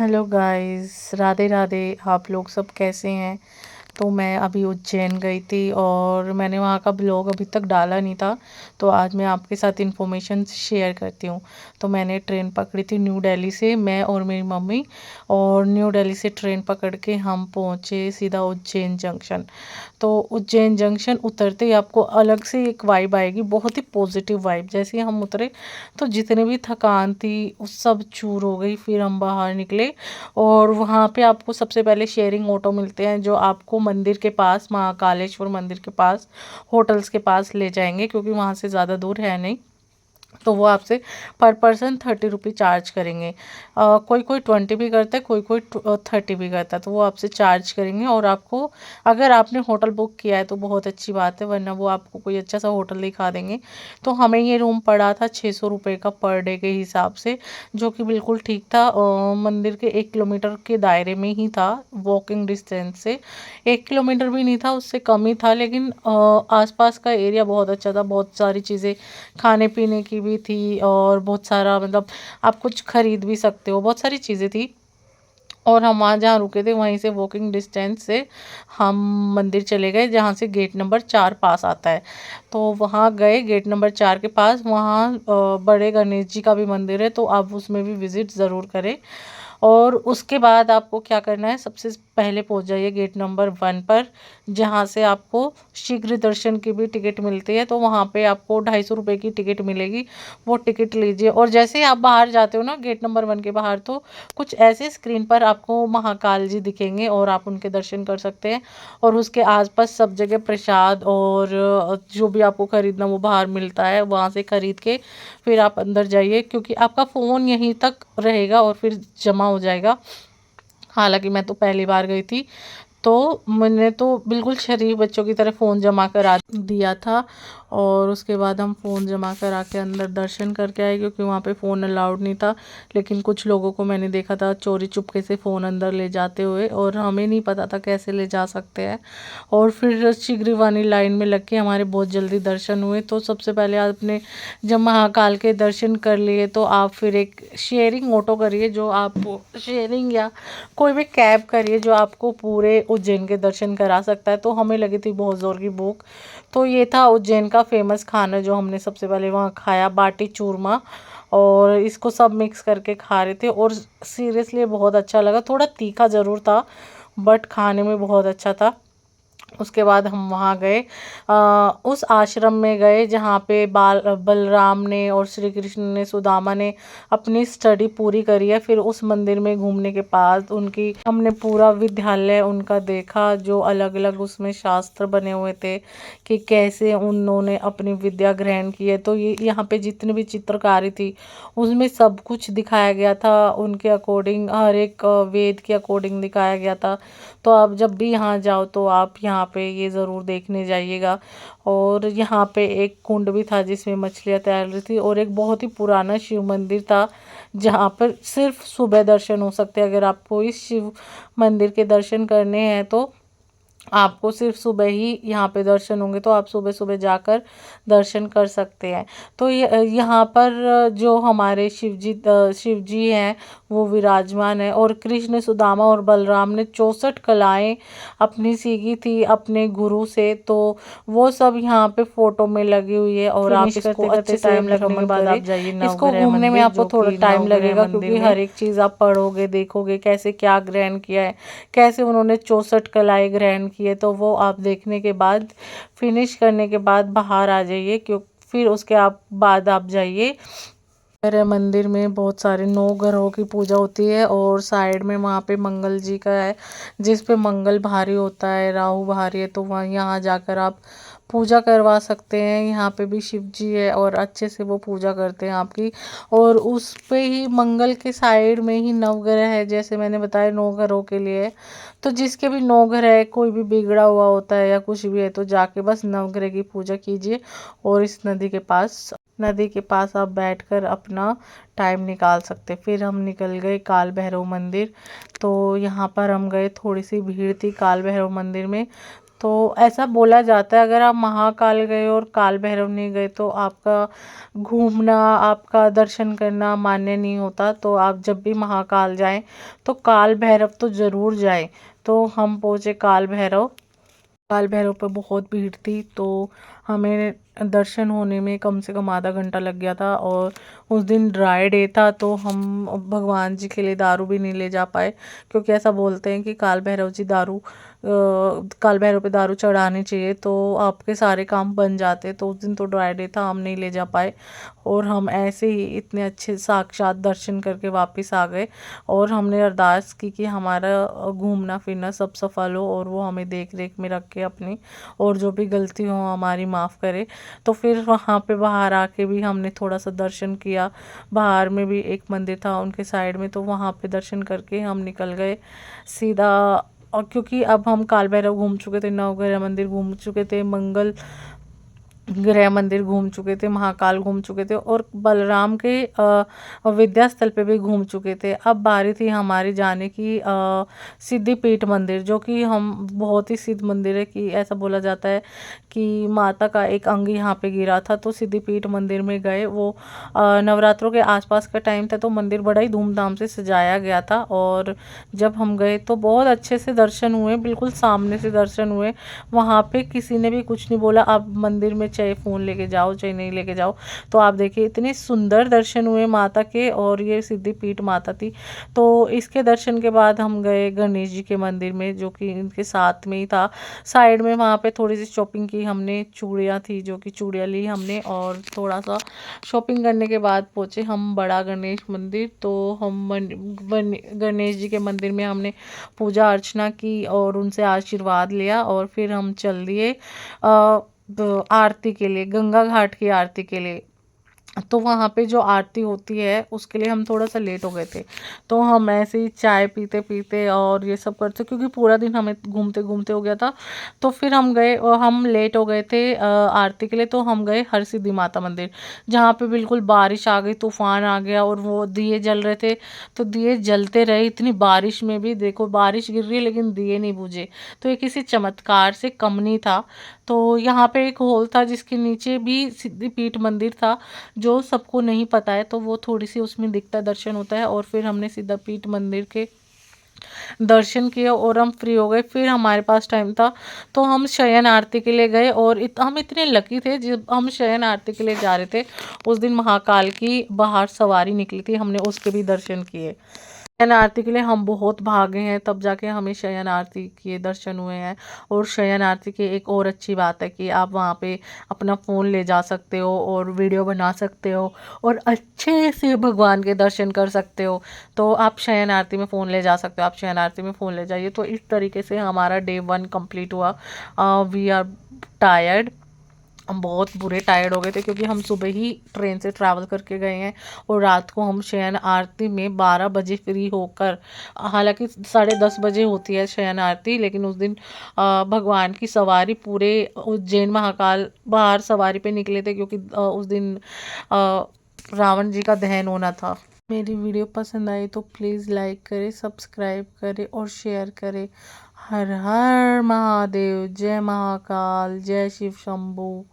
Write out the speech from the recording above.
Hello guys, Radhe Radhe. आप लोग सब कैसे हैं? तो मैं अभी उज्जैन गई थी और मैंने वहाँ का ब्लॉग अभी तक डाला नहीं था। तो आज मैं आपके साथ इन्फॉर्मेशन शेयर करती हूँ। तो मैंने ट्रेन पकड़ी थी न्यू दिल्ली से, मैं और मेरी मम्मी। और न्यू दिल्ली से ट्रेन पकड़ के हम पहुँचे सीधा उज्जैन जंक्शन। तो उज्जैन जंक्शन उतरते ही आपको अलग से एक वाइब आएगी, बहुत ही पॉजिटिव वाइब। जैसे ही हम उतरे तो जितने भी थकान थी वो सब चूर हो गई। फिर हम बाहर निकले और वहाँ पे आपको सबसे पहले शेयरिंग ऑटो मिलते हैं जो आपको मंदिर के पास, महाकालेश्वर मंदिर के पास, होटल्स के पास ले जाएंगे, क्योंकि वहाँ से ज़्यादा दूर है नहीं। तो वो आपसे पर पर्सन 30 रुपये चार्ज करेंगे। कोई कोई 20 भी करता है, कोई कोई 30 भी करता है। तो वो आपसे चार्ज करेंगे और आपको, अगर आपने होटल बुक किया है तो बहुत अच्छी बात है, वरना वो आपको कोई अच्छा सा होटल दिखा देंगे। तो हमें ये रूम पड़ा था 600 रुपये का पर डे के हिसाब से, जो कि बिल्कुल ठीक था। मंदिर के 1 किलोमीटर के दायरे में ही था, वॉकिंग डिस्टेंस से। 1 किलोमीटर भी नहीं था, उससे कम ही था, लेकिन आसपास का एरिया बहुत अच्छा था। बहुत सारी चीज़ें खाने पीने की भी थी और बहुत सारा, मतलब आप कुछ खरीद भी सकते हो, बहुत सारी चीज़ें थी। और हम वहाँ जहाँ रुके थे वहीं से वॉकिंग डिस्टेंस से हम मंदिर चले गए, जहाँ से गेट नंबर 4 पास आता है। तो वहाँ गए गेट नंबर 4 के पास। वहाँ बड़े गणेश जी का भी मंदिर है, तो आप उसमें भी विज़िट ज़रूर करें। और उसके बाद आपको क्या करना है, सबसे पहले पहुंच जाइए गेट नंबर 1 पर, जहां से आपको शीघ्र दर्शन की भी टिकट मिलती है। तो वहां पे आपको 250 रुपये की टिकट मिलेगी, वो टिकट लीजिए। और जैसे ही आप बाहर जाते हो ना गेट नंबर 1 के बाहर, तो कुछ ऐसे स्क्रीन पर आपको महाकाल जी दिखेंगे और आप उनके दर्शन कर सकते हैं। और उसके आसपास सब जगह प्रसाद और जो भी आपको खरीदना वो बाहर मिलता है, वहाँ से खरीद के फिर आप अंदर जाइए, क्योंकि आपका फ़ोन यहीं तक रहेगा और फिर जमा हो जाएगा। हालांकि मैं तो पहली बार गई थी, तो मैंने तो बिल्कुल शरीफ बच्चों की तरह फ़ोन जमा करा दिया था। और उसके बाद हम फ़ोन जमा करा के अंदर दर्शन करके आए, क्योंकि वहाँ पे फ़ोन अलाउड नहीं था। लेकिन कुछ लोगों को मैंने देखा था चोरी चुपके से फ़ोन अंदर ले जाते हुए, और हमें नहीं पता था कैसे ले जा सकते हैं। और फिर शीघ्र वाली लाइन में लग के हमारे बहुत जल्दी दर्शन हुए। तो सबसे पहले आपने जब महाकाल के दर्शन कर लिए तो आप फिर एक शेयरिंग ऑटो करिए, जो आपको शेयरिंग या कोई भी कैब करिए जो आपको पूरे उज्जैन के दर्शन करा सकता है। तो हमें लगी थी बहुत ज़ोर की भूख। तो ये था उज्जैन का फेमस खाना जो हमने सबसे पहले वहाँ खाया, बाटी चूरमा। और इसको सब मिक्स करके खा रहे थे और सीरियसली बहुत अच्छा लगा। थोड़ा तीखा ज़रूर था, बट खाने में बहुत अच्छा था। उसके बाद हम वहाँ गए, उस आश्रम में गए जहाँ पे बलराम ने और श्री कृष्ण ने, सुदामा ने अपनी स्टडी पूरी करी है। फिर उस मंदिर में घूमने के बाद उनकी हमने पूरा विद्यालय उनका देखा, जो अलग अलग उसमें शास्त्र बने हुए थे कि कैसे उन्होंने अपनी विद्या ग्रहण की है। तो ये यहाँ पे जितनी भी चित्रकारी थी उसमें सब कुछ दिखाया गया था, उनके अकॉर्डिंग, हर एक वेद के अकॉर्डिंग दिखाया गया था। तो आप जब भी यहाँ जाओ तो आप यहाँ पे ये ज़रूर देखने जाइएगा। और यहाँ पे एक कुंड भी था जिसमें मछलियाँ तैर रही थी, और एक बहुत ही पुराना शिव मंदिर था जहाँ पर सिर्फ सुबह दर्शन हो सकते हैं। अगर आपको इस शिव मंदिर के दर्शन करने हैं तो आपको सिर्फ सुबह ही यहाँ पे दर्शन होंगे, तो आप सुबह सुबह जाकर दर्शन कर सकते हैं। तो यहाँ पर जो हमारे शिव जी हैं वो विराजमान है। और कृष्ण, सुदामा और बलराम ने 64 कलाएं अपनी सीखी थी अपने गुरु से, तो वो सब यहाँ पे फोटो में लगी हुई है। और आप इसको अच्छे से टाइम लगने के बाद आप जाइए। इसको घूमने में आपको थोड़ा टाइम लगेगा, क्योंकि हर एक चीज़ आप पढ़ोगे, देखोगे कैसे क्या ग्रहण किया है, कैसे उन्होंने 64 कलाएं ग्रहण की है। तो वो आप देखने के बाद, फिनिश करने के बाद बाहर आ जाइए, क्यों फिर उसके बाद आप जाइए। मेरे मंदिर में बहुत सारे 9 ग्रहों की पूजा होती है, और साइड में वहाँ पे मंगल जी का है, जिस पे मंगल भारी होता है, राहु भारी है। तो वहाँ यहाँ जाकर आप पूजा करवा सकते हैं। यहाँ पे भी शिव जी है और अच्छे से वो पूजा करते हैं आपकी। और उस पे ही मंगल के साइड में ही नवग्रह है, जैसे मैंने बताया 9 ग्रहों के लिए। तो जिसके भी 9 ग्रह है, कोई भी बिगड़ा हुआ होता है या कुछ भी है, तो जाके बस नवग्रह की पूजा कीजिए। और इस नदी के पास आप बैठकर अपना टाइम निकाल सकते। फिर हम निकल गए काल भैरव मंदिर। तो यहाँ पर हम गए, थोड़ी सी भीड़ थी काल भैरव मंदिर में। तो ऐसा बोला जाता है अगर आप महाकाल गए और काल भैरव नहीं गए तो आपका घूमना, आपका दर्शन करना मान्य नहीं होता। तो आप जब भी महाकाल जाएं तो काल भैरव तो ज़रूर जाएं। तो हम पहुँचे काल भैरव। काल भैरव पे बहुत भीड़ थी, तो हमें दर्शन होने में कम से कम आधा घंटा लग गया था। और उस दिन ड्राई डे था, तो हम भगवान जी के लिए दारू भी नहीं ले जा पाए, क्योंकि ऐसा बोलते हैं कि काल भैरव जी दारू काल भैरव पे दारू चढ़ानी चाहिए तो आपके सारे काम बन जाते। तो उस दिन तो ड्राई डे था, हम नहीं ले जा पाए। और हम ऐसे ही इतने अच्छे साक्षात दर्शन करके वापस आ गए। और हमने अरदास की कि हमारा घूमना फिरना सब सफल हो और वो हमें देख रेख में रखे अपनी, और जो भी गलती हो हमारी माफ़ करे। तो फिर वहाँ पे बाहर आके भी हमने थोड़ा सा दर्शन किया। बाहर में भी एक मंदिर था उनके साइड में, तो वहाँ पे दर्शन करके हम निकल गए सीधा। और क्योंकि अब हम काल भैरव घूम चुके थे, नवग्रह मंदिर घूम चुके थे, मंगल गृह मंदिर घूम चुके थे, महाकाल घूम चुके थे, और बलराम के विद्या स्थल पे भी घूम चुके थे। अब बारी थी हमारी जाने की सिद्धिपीठ मंदिर, जो कि हम बहुत ही सिद्ध मंदिर है। कि ऐसा बोला जाता है कि माता का एक अंग यहाँ पे गिरा था। तो सिद्धिपीठ मंदिर में गए, वो नवरात्रों के आसपास का टाइम था, तो मंदिर बड़ा ही धूमधाम से सजाया गया था। और जब हम गए तो बहुत अच्छे से दर्शन हुए, बिल्कुल सामने से दर्शन हुए। वहाँ पे किसी ने भी कुछ नहीं बोला, आप मंदिर में चाहे फ़ोन लेके जाओ चाहे नहीं लेके जाओ। तो आप देखिए इतने सुंदर दर्शन हुए माता के, और ये सिद्धिपीठ माता थी। तो इसके दर्शन के बाद हम गए गणेश जी के मंदिर में, जो कि इनके साथ में ही था। साइड में वहाँ पे थोड़ी सी शॉपिंग की हमने, चूड़ियाँ थी जो कि चूड़ियाँ ली हमने, और थोड़ा सा शॉपिंग करने के बाद पहुँचे हम बड़ा गणेश मंदिर। तो हम गणेश जी के मंदिर में हमने पूजा अर्चना की और उनसे आशीर्वाद लिया, और फिर हम चल दिए आरती के लिए, गंगा घाट की आरती के लिए। तो वहाँ पे जो आरती होती है उसके लिए हम थोड़ा सा लेट हो गए थे। तो हम ऐसे ही चाय पीते पीते और ये सब करते, क्योंकि पूरा दिन हमें घूमते घूमते हो गया था। तो फिर हम गए, और हम लेट हो गए थे आरती के लिए। तो हम गए हरसिद्धि माता मंदिर, जहाँ पे बिल्कुल बारिश आ गई, तूफान आ गया, और वो दिए जल रहे थे। तो दिए जलते रहे इतनी बारिश में भी, देखो बारिश गिर रही है लेकिन दिए नहीं बुझे। तो ये किसी चमत्कार से कम नहीं था। तो यहाँ पे एक हॉल था जिसके नीचे भी सिद्धिपीठ मंदिर था, जो सबको नहीं पता है। तो वो थोड़ी सी उसमें दिखता दर्शन होता है। और फिर हमने सिद्धिपीठ मंदिर के दर्शन किए और हम फ्री हो गए। फिर हमारे पास टाइम था, तो हम शयन आरती के लिए गए। और हम इतने लकी थे, जब हम शयन आरती के लिए जा रहे थे उस दिन महाकाल की बाहर सवारी निकली थी, हमने उसके भी दर्शन किए। शयन आरती के लिए हम बहुत भागे हैं, तब जाके हमें शयन आरती के दर्शन हुए हैं। और शयन आरती की एक और अच्छी बात है कि आप वहाँ पे अपना फ़ोन ले जा सकते हो और वीडियो बना सकते हो, और अच्छे से भगवान के दर्शन कर सकते हो। तो आप शयन आरती में फ़ोन ले जा सकते हो, आप शयन आरती में फ़ोन ले जाइए। तो इस तरीके से हमारा डे 1 कंप्लीट हुआ। वी आर टायर्ड, हम बहुत बुरे टायर्ड हो गए थे, क्योंकि हम सुबह ही ट्रेन से ट्रैवल करके गए हैं, और रात को हम शयन आरती में 12 बजे फ्री होकर, हालांकि 10:30 बजे होती है शयन आरती, लेकिन उस दिन भगवान की सवारी पूरे उज्जैन महाकाल बाहर सवारी पे निकले थे, क्योंकि उस दिन रावण जी का दहन होना था। मेरी वीडियो पसंद आई तो प्लीज़ लाइक करें, सब्सक्राइब करें और शेयर करें। हर हर महादेव, जय महाकाल, जय शिव शंभू।